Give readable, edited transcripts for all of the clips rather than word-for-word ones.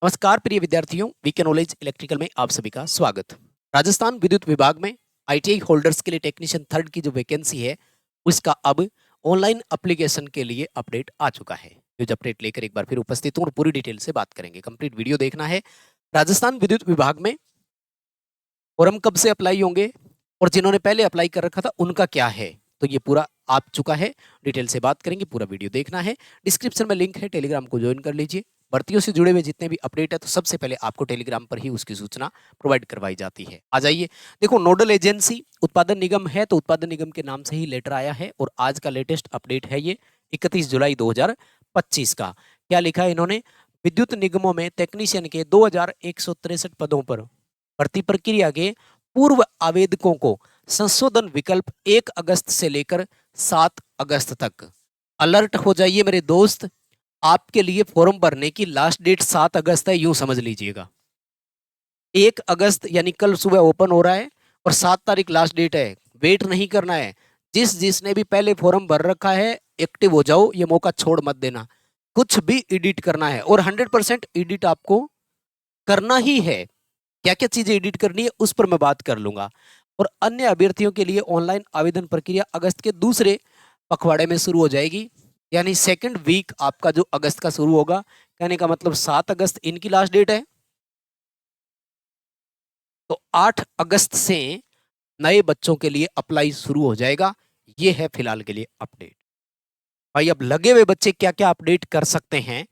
नमस्कार प्रिय विद्यार्थियों, वीके नॉलेज इलेक्ट्रिकल में आप सभी का स्वागत। राजस्थान विद्युत विभाग में आईटीआई होल्डर्स के लिए टेक्नीशियन थर्ड की जो वैकेंसी है उसका अब ऑनलाइन एप्लीकेशन के लिए अपडेट आ चुका है। न्यूज अपडेट लेकर एक बार फिर उपस्थित हूं और पूरी डिटेल से बात करेंगे। कंप्लीट वीडियो देखना है। राजस्थान विद्युत विभाग में फॉर्म कब से अप्लाई होंगे और जिन्होंने पहले अप्लाई कर रखा था उनका क्या है, तो ये पूरा आ चुका है। डिटेल से बात करेंगे, पूरा वीडियो देखना है। डिस्क्रिप्शन में लिंक है, टेलीग्राम को ज्वाइन कर लीजिए। भर्तियों से जुड़े हुए जितने भी अपडेट है तो सबसे पहले आपको टेलीग्राम पर ही उसकी सूचना प्रोवाइड करवाई जाती है। आ जाइए, देखो नोडल एजेंसी उत्पादन निगम है तो उत्पादन निगम के नाम से ही लेटर आया है और आज का लेटेस्ट अपडेट है ये 31 जुलाई 2025 का। क्या लिखा है इन्होंने? विद्युत निगमों में टेक्नीशियन के 2163 पदों पर भर्ती प्रक्रिया के पूर्व आवेदकों को संशोधन विकल्प 1 अगस्त से लेकर 7 अगस्त तक अलर्ट हो जाइए मेरे दोस्त। आपके लिए फॉर्म भरने की लास्ट डेट 7 अगस्त है, यूं समझ लीजिएगा। 1 अगस्त यानी कल सुबह ओपन हो रहा है और 7 तारीख लास्ट डेट है। वेट नहीं करना है। जिसने भी पहले फॉर्म भर रखा है एक्टिव हो जाओ, ये मौका छोड़ मत देना। कुछ भी एडिट करना है और 100% एडिट आपको करना ही है। क्या क्या चीजें एडिट करनी है उस पर मैं बात कर लूंगा। और अन्य अभ्यर्थियों के लिए ऑनलाइन आवेदन प्रक्रिया अगस्त के दूसरे पखवाड़े में शुरू हो जाएगी, यानी सेकंड वीक आपका जो अगस्त का शुरू होगा। कहने का मतलब 7 अगस्त इनकी लास्ट डेट है, तो 8 अगस्त से नए बच्चों के लिए अप्लाई शुरू हो जाएगा। ये है फिलहाल के लिए अपडेट। भाई अब लगे हुए बच्चे क्या क्या अपडेट कर सकते हैं,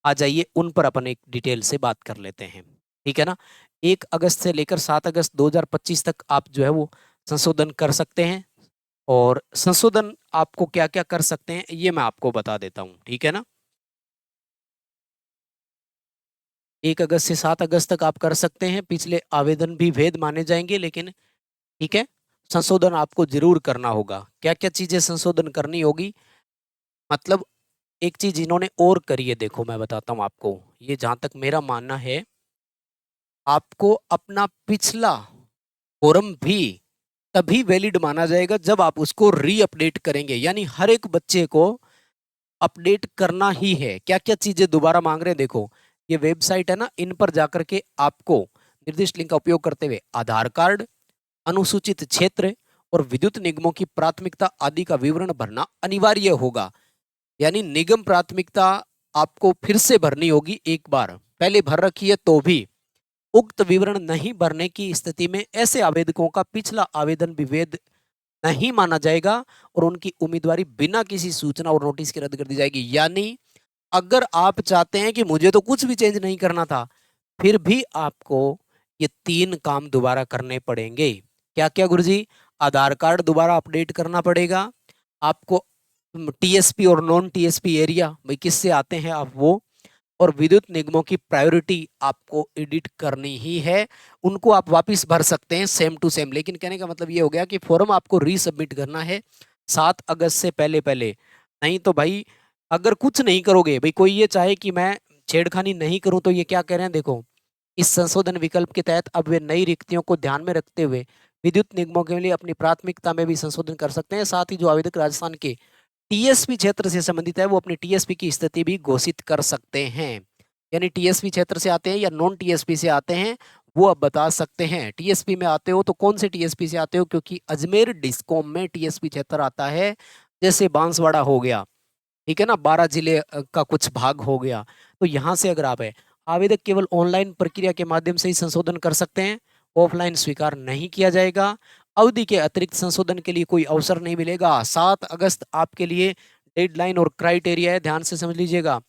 आ जाइए उन पर अपन एक डिटेल से बात कर लेते हैं। ठीक है ना? 1 अगस्त से लेकर 7 अगस्त 2025 तक आप जो है वो संशोधन कर सकते हैं। और संशोधन आपको क्या क्या कर सकते हैं ये मैं आपको बता देता हूं। ठीक है ना? 1 अगस्त से 7 अगस्त तक आप कर सकते हैं। पिछले आवेदन भी वैध माने जाएंगे, लेकिन ठीक है, संशोधन आपको जरूर करना होगा। क्या क्या चीजें संशोधन करनी होगी, मतलब एक चीज इन्होंने और करी है, देखो मैं बताता हूं आपको। ये जहां तक मेरा मानना है, आपको अपना पिछला फॉर्म भी तभी वैलिड माना जाएगा जब आप उसको रीअपडेट करेंगे। यानी हर एक बच्चे को अपडेट करना ही है। क्या क्या चीजें दोबारा मांग रहे हैं, देखो ये वेबसाइट है ना, इन पर जाकर के आपको निर्दिष्ट लिंक का उपयोग करते हुए आधार कार्ड, अनुसूचित क्षेत्र और विद्युत निगमों की प्राथमिकता आदि का विवरण भरना अनिवार्य होगा। यानी निगम प्राथमिकता आपको फिर से भरनी होगी। एक बार पहले भर रखी है तो भी उक्त विवरण नहीं भरने की स्थिति में ऐसे आवेदकों का पिछला आवेदन भी वैध नहीं माना जाएगा और उनकी उम्मीदवारी बिना किसी सूचना और नोटिस के रद्द कर दी जाएगी। यानी अगर आप चाहते हैं कि मुझे तो कुछ भी चेंज नहीं करना था, फिर भी आपको ये 3 काम दोबारा करने पड़ेंगे। क्या क्या गुरुजी? आधार कार्ड दोबारा अपडेट करना पड़ेगा आपको, टीएसपी और नॉन टीएसपी एरिया भाई किससे आते हैं आप वो, और विद्युत निगमों की प्रायोरिटी आपको एडिट करनी ही है। उनको आप वापस भर सकते हैं सेम टू सेम, लेकिन कहने का मतलब ये हो गया कि फॉर्म आपको रीसबमिट करना है 7 अगस्त से पहले पहले। नहीं तो भाई अगर कुछ नहीं करोगे, भाई कोई ये चाहे कि मैं छेड़खानी नहीं करूं, तो ये क्या कह रहे हैं देखो, इस संशोधन विकल्प के तहत अब वे नई रिक्तियों को ध्यान में रखते हुए विद्युत निगमों के लिए अपनी प्राथमिकता में भी संशोधन कर सकते हैं। साथ ही जो आवेदक राजस्थान के टीएसपी क्षेत्र से संबंधित है वो अपनी टीएसपी की स्थिति भी घोषित कर सकते हैं। यानी टीएसपी क्षेत्र से आते हैं या नॉन टीएसपी से आते हैं, वो अब बता सकते हैं। टीएसपी में आते हो तो कौन से टीएसपी से आते हो, क्योंकि अजमेर डिस्कॉम में टीएसपी क्षेत्र आता है। जैसे बांसवाड़ा हो गया, ठीक है ना, 12 जिले का कुछ भाग हो गया, तो यहाँ से अगर आप है, आवेदक केवल ऑनलाइन प्रक्रिया के माध्यम से ही संशोधन कर सकते हैं। ऑफलाइन स्वीकार नहीं किया जाएगा। अवधि के अतिरिक्त संशोधन के लिए कोई अवसर नहीं मिलेगा। 7 अगस्त आपके लिए डेडलाइन और क्राइटेरिया है, ध्यान से समझ लीजिएगा।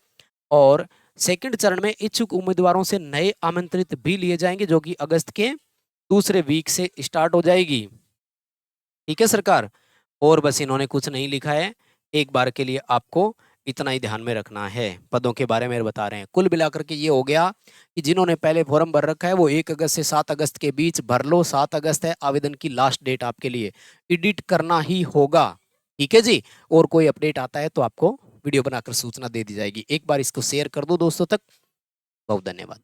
और सेकंड चरण में इच्छुक उम्मीदवारों से नए आमंत्रित भी लिए जाएंगे, जो कि अगस्त के दूसरे वीक से स्टार्ट हो जाएगी। ठीक है सरकार? और बस इन्होंने कुछ नहीं लिखा है। एक बार के लिए आपको इतना ही ध्यान में रखना है। पदों के बारे में बता रहे हैं। कुल मिलाकर के ये हो गया कि जिन्होंने पहले फॉर्म भर रखा है वो 1 अगस्त से 7 अगस्त के बीच भर लो। 7 अगस्त है आवेदन की लास्ट डेट, आपके लिए एडिट करना ही होगा। ठीक है जी? और कोई अपडेट आता है तो आपको वीडियो बनाकर सूचना दे दी जाएगी। एक बार इसको शेयर कर दो दोस्तों तक। बहुत धन्यवाद।